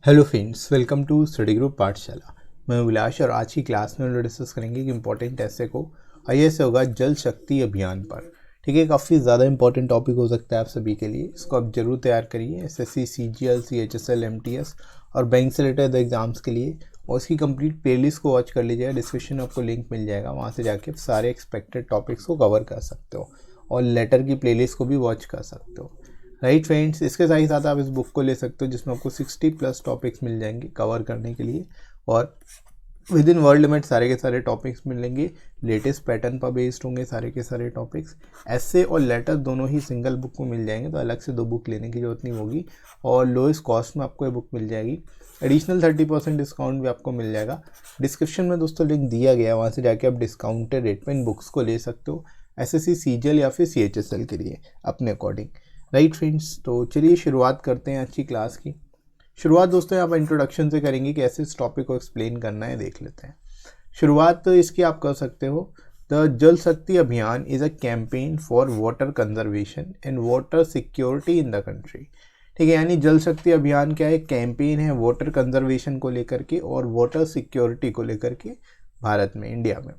Hello friends, welcome to study group Pathshala. मैं विलास और आज की क्लास में हम लोग डिस्कस करेंगे कि इम्पोर्टेंट ऐसे को और ये ऐसे होगा जल शक्ति अभियान पर। ठीक है, काफ़ी ज़्यादा इंपॉर्टेंट टॉपिक हो सकता है आप सभी के लिए। इसको आप जरूर तैयार करिए एसएससी, सीजीएल, सीएचएसएल, एमटीएस और बैंक से रिलेटेड एग्जाम्स के लिए। और इसकी कंप्लीट प्लेलिस्ट को वॉच कर लीजिएगा, डिस्क्रिप्शन में आपको लिंक मिल जाएगा, वहाँ से जाके सारे एक्सपेक्टेड टॉपिक्स को कवर कर सकते हो और लेटर की प्लेलिस्ट को भी वॉच कर सकते हो। राइट फ्रेंड्स, इसके साथ ही साथ आप इस बुक को ले सकते हो जिसमें आपको 60+ टॉपिक्स मिल जाएंगे कवर करने के लिए और विद इन वर्ल्ड लिमिट सारे के सारे टॉपिक्स मिलेंगे। लेटेस्ट पैटर्न पर बेस्ड होंगे सारे के सारे टॉपिक्स। ऐसे और लेटर दोनों ही सिंगल बुक में मिल जाएंगे, तो अलग से 2 बुक लेने की जरूरत नहीं होगी और लोएस्ट कॉस्ट में आपको ये बुक मिल जाएगी। एडिशनल 30% डिस्काउंट भी आपको मिल जाएगा। डिस्क्रिप्शन में दोस्तों लिंक दिया गया है, वहाँ से जाके आप डिस्काउंटेड रेट पर इन बुक्स को ले सकते हो एसएससी, सीजीएल या फिर सीएचएसएल के लिए अपने अकॉर्डिंग। राइट फ्रेंड्स, तो चलिए शुरुआत करते हैं अच्छी क्लास की। शुरुआत दोस्तों यहाँ पर इंट्रोडक्शन से करेंगे, कैसे इस टॉपिक को एक्सप्लेन करना है देख लेते हैं। शुरुआत तो इसकी आप कर सकते हो, द जल शक्ति अभियान is a campaign for water conservation and water security in the country. ठीक है, यानी जल शक्ति अभियान क्या है? कैंपेन है वाटर कंजर्वेशन को लेकर के और वाटर सिक्योरिटी को लेकर के भारत में, इंडिया में।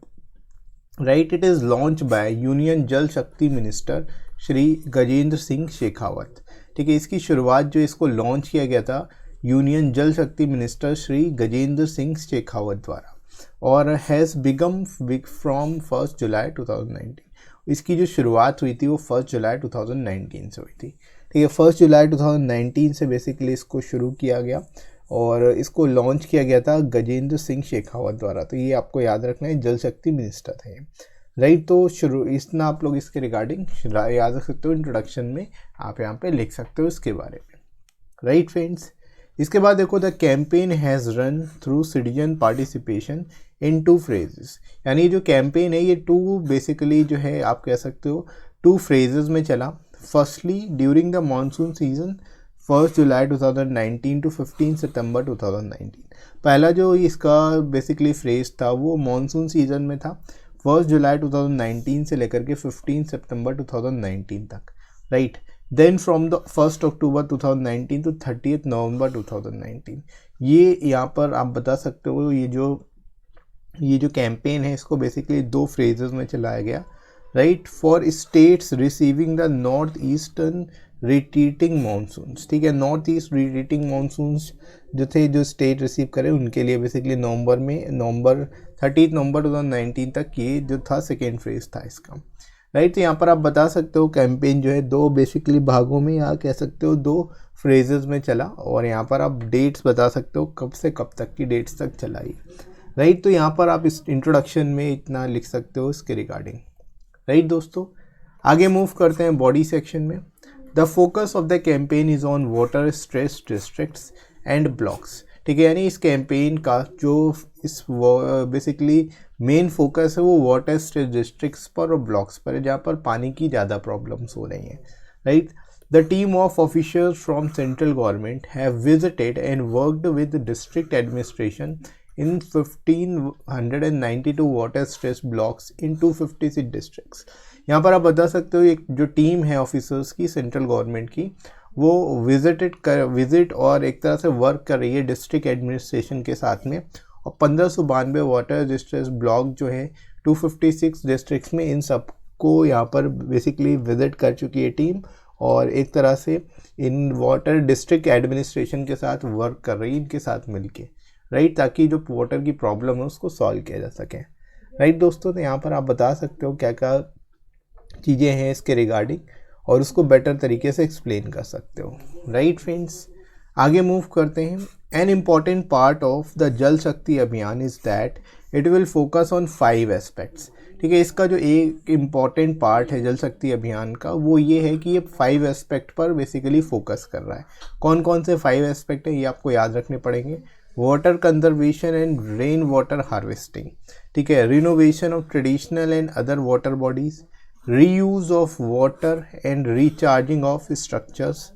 Right, it is launch by union जल शक्ति मिनिस्टर श्री गजेंद्र सिंह शेखावत। ठीक है, इसकी शुरुआत जो इसको लॉन्च किया गया था यूनियन जल शक्ति मिनिस्टर श्री गजेंद्र सिंह शेखावत द्वारा और हैज़ बिगम फ्रॉम 1 जुलाई 2019। इसकी जो शुरुआत हुई थी वो 1 जुलाई 2019 से हुई थी। ठीक है, 1 जुलाई 2019 से बेसिकली इसको शुरू किया गया और इसको लॉन्च किया गया था गजेंद्र सिंह शेखावत द्वारा। तो ये आपको याद रखना है, जल शक्ति मिनिस्टर थे। राइट, तो शुरू इतना आप लोग इसके रिगार्डिंग याद रख सकते हो। इंट्रोडक्शन में आप यहाँ पे लिख सकते हो इसके बारे में। राइट फ्रेंड्स, इसके बाद देखो, the campaign has run through citizen participation in 2 phases. यानी जो कैंपेन है ये 2 बेसिकली जो है आप कह सकते हो 2 फेजेस में चला। Firstly during the monsoon season 1 July 2019 to 15 सितंबर 2019। पहला जो इसका बेसिकली फ्रेज था वो मानसून सीजन में था, 1 जुलाई 2019 से लेकर के 15 सितंबर 2019 तक। Right, then from the 1 October 2019 to 30 November 2019। ये यहाँ पर आप बता सकते हो ये जो कैंपेन है इसको बेसिकली 2 फेजेस में चलाया गया। Right, for states receiving the north eastern retreating monsoons. ठीक है, नॉर्थ ईस्ट रिट्रीटिंग मानसून्स जो स्टेट रिसीव करे उनके लिए बेसिकली नवंबर 30 नवंबर 2019 तक ये जो था सेकेंड फेज था इसका। राइट, तो यहाँ पर आप बता सकते हो कैंपेन जो है 2 बेसिकली भागों में या कह सकते हो 2 फेजेस में चला और यहाँ पर आप डेट्स बता सकते हो कब से कब तक की डेट्स तक चला ये। राइट, तो यहाँ पर आप इस इंट्रोडक्शन में इतना लिख सकते हो इसके रिगार्डिंग। राइट दोस्तों, आगे मूव करते हैं बॉडी सेक्शन में। The focus of the campaign is on water stress districts and blocks. ठीक है, यानी इस कैंपेन का जो इस बेसिकली मेन फोकस है वो वाटर स्ट्रेस डिस्ट्रिक्ट्स पर और ब्लॉक्स पर है जहाँ पर पानी की ज़्यादा प्रॉब्लम्स हो रही हैं। Right, the team of officials from central government have visited and worked with district administration in 1592 water stress blocks in 256 districts. यहाँ पर आप बता सकते हो एक जो टीम है ऑफिसर्स की सेंट्रल गवर्नमेंट की वो विजिट और एक तरह से वर्क कर रही है डिस्ट्रिक्ट एडमिनिस्ट्रेशन के साथ में और 1592 वाटर स्ट्रेस ब्लॉक जो है 256 डिस्ट्रिक्ट्स में इन सबको यहाँ पर बेसिकली विजिट कर चुकी है टीम और एक तरह से इन वाटर डिस्ट्रिक्ट एडमिनिस्ट्रेशन के साथ वर्क कर रही है इनके साथ मिलके। राइट, ताकि जो वाटर की प्रॉब्लम है उसको सॉल्व किया जा सके। राइट दोस्तों, तो यहाँ पर आप बता सकते हो क्या क्या चीज़ें हैं इसके रिगार्डिंग और उसको बेटर तरीके से एक्सप्लेन कर सकते हो। राइट फ्रेंड्स, आगे मूव करते हैं। An important part of the जल शक्ति अभियान is that it will focus on 5 aspects. ठीक है, इसका जो एक इम्पॉर्टेंट पार्ट है जल शक्ति अभियान का वो ये है कि ये 5 एस्पेक्ट पर बेसिकली फोकस कर रहा है। कौन कौन से 5 एस्पेक्ट हैं ये आपको याद रखने पड़ेंगे। Water conservation and rain water harvesting. ठीक है, renovation of traditional and other water bodies, reuse of water and recharging of structures,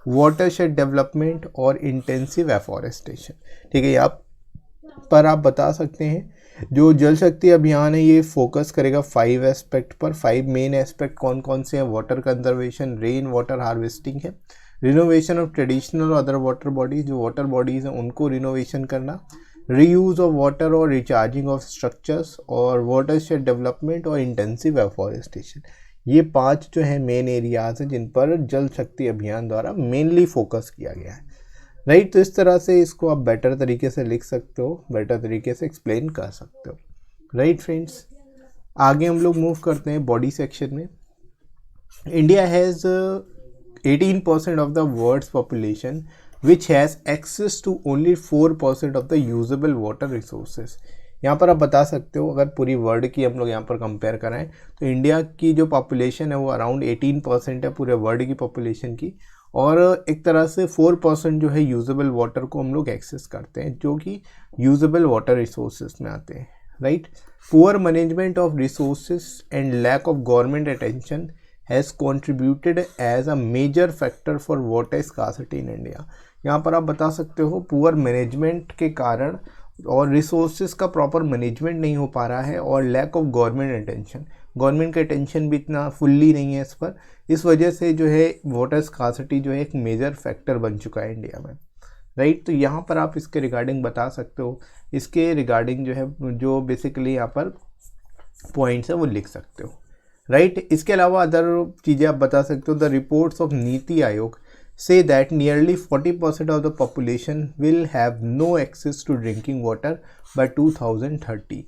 watershed development और इंटेंसिव एफॉरेस्टेशन। ठीक है, यहाँ पर आप बता सकते हैं जो जल शक्ति अभियान है ये फोकस करेगा 5 एस्पेक्ट पर। 5 मेन एस्पेक्ट कौन कौन से हैं? Water conservation, rain water harvesting है, रिनोवेशन ऑफ ट्रेडिशनल और अदर वाटर बॉडीज, जो वाटर बॉडीज़ हैं उनको रिनोवेशन करना, रीयूज़ ऑफ वाटर और रिचार्जिंग ऑफ स्ट्रक्चर्स, और वाटर शेड डेवलपमेंट और इंटेंसिव एफॉरेस्टेशन। ये 5 जो है मेन एरियाज़ हैं जिन पर जल शक्ति अभियान द्वारा मेनली फोकस किया गया है, राइट। तो इस तरह से इसको आप बेटर तरीके से लिख सकते हो, बेटर तरीके से एक्सप्लेन कर सकते हो, राइट फ्रेंड्स। आगे हम लोग मूव करते हैं बॉडी सेक्शन में। India has 18% of the world's population which has access to only 4% of the usable water resources. यहाँ पर आप बता सकते हो अगर पूरी वर्ल्ड की हम लोग यहाँ पर कंपेयर कराएं तो इंडिया की जो पॉपुलेशन है वो अराउंड 18% है पूरे वर्ल्ड की पॉपुलेशन की, और एक तरह से 4% जो है यूजेबल वाटर को हम लोग एक्सेस करते हैं जो कि यूजेबल वाटर रिसोर्सेज में आते हैं, right. Poor management of resources and lack of government attention has contributed as a major factor for water scarcity in India. यहाँ पर आप बता सकते हो पुअर मैनेजमेंट के कारण और रिसोर्सेज का प्रॉपर मैनेजमेंट नहीं हो पा रहा है, और lack of government attention, government का अटेंशन भी इतना फुल्ली नहीं है इस पर, इस वजह से जो है वाटर स्कार्सिटी जो है एक मेजर फैक्टर बन चुका है इंडिया में, राइट। तो यहाँ पर आप इसके रिगार्डिंग बता सकते हो, इसके रिगार्डिंग जो है जो बेसिकली यहाँ पर पॉइंट्स है वो लिख सकते हो, राइट। इसके अलावा अदर चीज़ें आप बता सकते हो। The reports of NITI Aayog say that nearly 40% of the population will have no access to drinking water by 2030।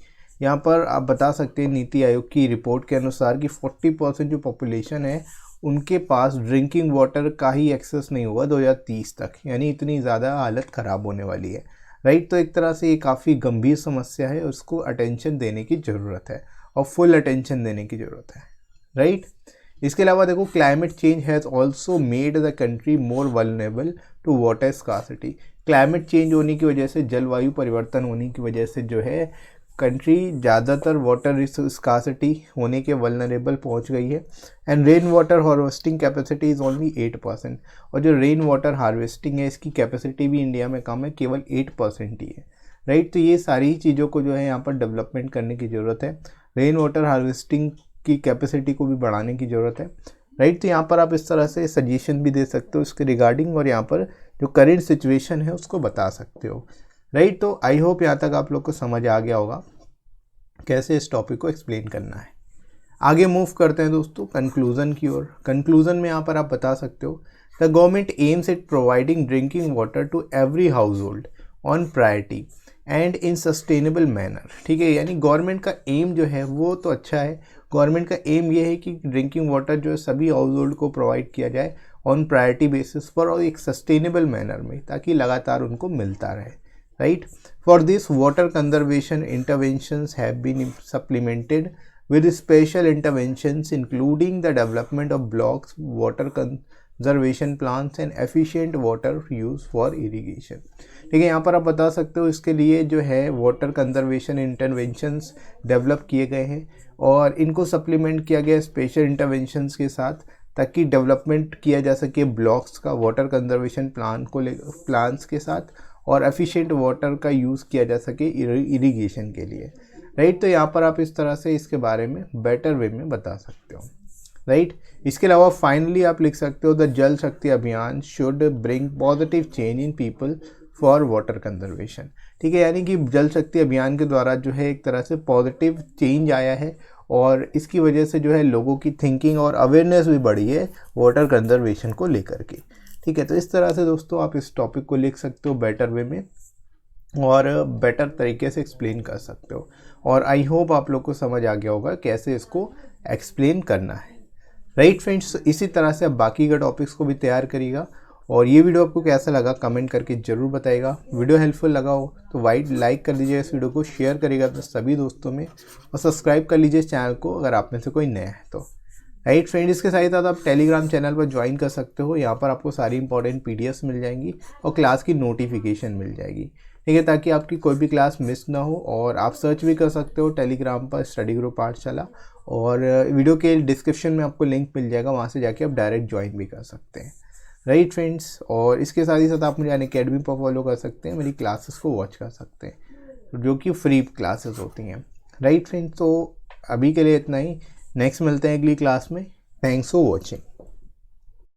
यहाँ पर आप बता सकते हैं नीति आयोग की रिपोर्ट के अनुसार कि 40% जो पॉपुलेशन है उनके पास ड्रिंकिंग वाटर का ही एक्सेस नहीं होगा 2030 तक, यानी इतनी ज़्यादा हालत ख़राब होने वाली है, राइट। तो एक तरह से ये काफ़ी गंभीर समस्या है, उसको अटेंशन देने की ज़रूरत है और फुल अटेंशन देने की ज़रूरत है, राइट। इसके अलावा देखो climate change has also made the country more vulnerable to water scarcity. Climate change होने की वजह से, जलवायु परिवर्तन होने की वजह से जो है कंट्री ज़्यादातर वाटर स्कार्सिटी होने के वल्नरेबल पहुंच गई है। And rain water harvesting capacity is only 8%, और जो रेन वाटर हार्वेस्टिंग है इसकी कैपेसिटी भी इंडिया में कम है, केवल 8% ही है, राइट। तो ये सारी चीज़ों को जो है यहाँ पर डेवलपमेंट करने की ज़रूरत है, रेन वाटर हार्वेस्टिंग की कैपेसिटी को भी बढ़ाने की ज़रूरत है, राइट। तो यहाँ पर आप इस तरह से सजेशन भी दे सकते हो इसके रिगार्डिंग, और यहाँ पर जो करेंट सिचुएशन है उसको बता सकते हो, राइट। तो आई होप यहाँ तक आप लोग को समझ आ गया होगा कैसे इस टॉपिक को एक्सप्लेन करना है। आगे मूव करते हैं दोस्तों कंक्लूज़न की ओर। कंक्लूज़न में यहाँ पर आप बता सकते हो the government aims at providing drinking water to every household on priority and in sustainable manner, ठीक है। यानी गवर्नमेंट का एम जो है वो तो अच्छा है, गवर्नमेंट का एम ये है कि ड्रिंकिंग वाटर जो है सभी हाउस होल्ड को प्रोवाइड किया जाए ऑन प्रायोरिटी बेसिस पर और एक सस्टेनेबल मैनर में, ताकि लगातार उनको मिलता रहे, right. For this water conservation interventions have been supplemented with special interventions including the development of blocks, water conservation plants and efficient water use for irrigation। ठीक है, यहाँ पर आप बता सकते हो इसके लिए जो है वाटर कंजर्वेशन इंटरवेंशंस डेवलप किए गए हैं और इनको सप्लीमेंट किया गया स्पेशल इंटरवेंशंस के साथ, ताकि डेवलपमेंट किया जा सके ब्लॉक्स का वाटर कंजर्वेशन प्लान्स के साथ और एफिशिएंट वाटर का यूज़ किया जा सके इरिगेशन के लिए, राइट। तो यहाँ पर आप इस तरह से इसके बारे में बेटर वे में बता सकते हो, राइट। इसके अलावा फाइनली आप लिख सकते हो द जल शक्ति अभियान should bring positive change in people for water conservation. ठीक है, यानी कि जल शक्ति अभियान के द्वारा जो है एक तरह से पॉजिटिव चेंज आया है और इसकी वजह से जो है लोगों की थिंकिंग और अवेयरनेस भी बढ़ी है वाटर कंजर्वेशन को लेकर के। ठीक है, तो इस तरह से दोस्तों आप इस टॉपिक को लिख सकते हो बेटर वे में और बेटर तरीके से एक्सप्लेन कर सकते हो, और आई होप आप लोग को समझ आ गया होगा कैसे इसको एक्सप्लेन करना है, राइट फ्रेंड्स। इसी तरह से आप बाकी के टॉपिक्स को भी तैयार करिएगा और ये वीडियो आपको कैसा लगा कमेंट करके ज़रूर बताइएगा। वीडियो हेल्पफुल लगा हो तो लाइक कर दीजिए इस वीडियो को, शेयर करिएगा अपने सभी दोस्तों में और सब्सक्राइब कर लीजिए चैनल को अगर आप में से कोई नया है तो, राइट फ्रेंड। इसके साथ साथ आप टेलीग्राम चैनल पर ज्वाइन कर सकते हो, यहाँ पर आपको सारी इंपॉर्टेंट पीडीएफ्स मिल जाएंगी और क्लास की नोटिफिकेशन मिल जाएगी, ठीक है, ताकि आपकी कोई भी क्लास मिस ना हो। और आप सर्च भी कर सकते हो टेलीग्राम पर स्टडी ग्रुप पाठशाला, और वीडियो के डिस्क्रिप्शन में आपको लिंक मिल जाएगा, वहाँ से जाके आप डायरेक्ट ज्वाइन भी कर सकते हैं, राइट फ्रेंड्स। और इसके साथ ही साथ आप मुझे अनअकैडमी पर फॉलो कर सकते हैं, मेरी क्लासेस को वॉच कर सकते हैं जो कि फ्री क्लासेस होती हैं, राइट फ्रेंड्स। तो अभी के लिए इतना ही, नेक्स्ट मिलते हैं अगली क्लास में। Thanks for watching.